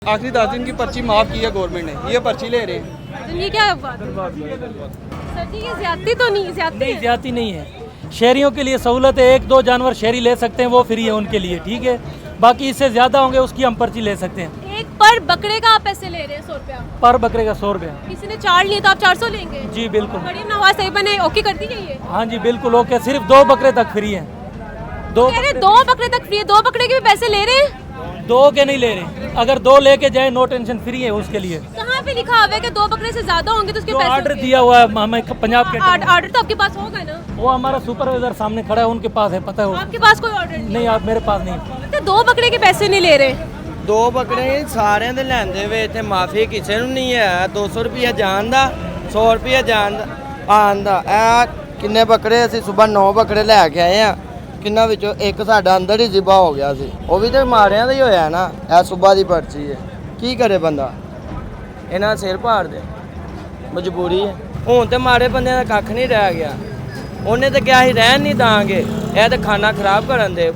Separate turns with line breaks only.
आखिरी 10 दिन की पर्ची माफ़ की है गवर्नमेंट ने, ये पर्ची ले रहे हैं।
तो ये क्या बात है? सर जी ये ज्यादती तो नहीं, ज्यादती है।
ज्यादती नहीं है। शहरियों के लिए सहूलत है, 1-2 जानवर शहरी ले सकते हैं, वो फ्री है उनके लिए, ठीक है। बाकी इससे ज्यादा होंगे उसकी हम पर्ची ले सकते हैं।
एक पर बकरे का आप पैसे ले रहे हैं 100 रुपया,
पर बकरे का 100 रुपया।
किसी ने 4 लिए तो आप 400 लेंगे?
जी बिल्कुल।
मरीम नवाज साहिबा ने ओके कर दी है ये?
हाँ जी बिल्कुल ओके, सिर्फ 2 बकरे तक फ्री है। दो
कह रहे 2 बकरे तक फ्री है, 2 बकरे के भी पैसे ले रहे हैं?
2 के नहीं ले रहे, अगर 2 लेके जाए नो टेंशन फ्री है उसके लिए।
कहाँ पे लिखा हुआ है कि 2 बकरे से ज्यादा होंगे तो उसके
जो
पैसे
ऑर्डर
होंगे?
दिया हुआ है हमें पंजाब के,
ऑर्डर तो आपके पास होगा ना?
वो हमारा सुपरवाइजर सामने खड़ा है, उनके पास है, पता है वो।
आपके पास कोई ऑर्डर नहीं?
नहीं आप मेरे पास नहीं।
तो 2 बकरे के पैसे नहीं ले रहे?
2 ਬੱਕਰੇ ਸਾਰਿਆਂ ਦੇ ਲੈਂਦੇ ਵੇ ਇੱਥੇ ਮਾਫੀ ਕਿਸੇ ਨੂੰ ਨਹੀਂ ਹੈ। 200 ਰੁਪਏ ਜਾਣ ਦਾ, 100 ਰੁਪਏ ਜਾਣ ਦਾ ਆਉਣ ਦਾ। ਇਹ ਕਿੰਨੇ ਬੱਕਰੇ ਅਸੀਂ ਸਵੇਰ 9 ਬੱਕਰੇ ਲੈ ਕੇ ਆਏ ਆ, ਕਿੰਨਾ ਵਿੱਚੋਂ ਇੱਕ ਸਾਡਾ ਅੰਦਰ ਹੀ ਜ਼ਿਬਾ ਹੋ ਗਿਆ ਸੀ, ਉਹ ਵੀ ਤੇ ਮਾਰਿਆਂ ਦਾ ਹੀ ਹੋਇਆ ਨਾ। ਇਹ ਸਵੇਰ ਦੀ ਪਰਚੀ ਹੈ, ਕੀ ਕਰੇ ਬੰਦਾ, ਇਹਨਾਂ ਸਿਰ ਭਾਰ ਦੇ ਮਜਬੂਰੀ ਹੈ। ਹੁਣ ਤੇ ਮਾੜੇ ਬੰਦਿਆਂ ਦਾ ਕੱਖ ਨਹੀਂ ਰਹਿ ਗਿਆ। ਉਹਨੇ ਤਾਂ ਕਿਹਾ ਸੀ ਰਹਿਣ ਨਹੀਂ ਦਾਂਗੇ, ਇਹ ਤਾਂ ਖਾਣਾ ਖਰਾਬ ਕਰਨ ਦੇ।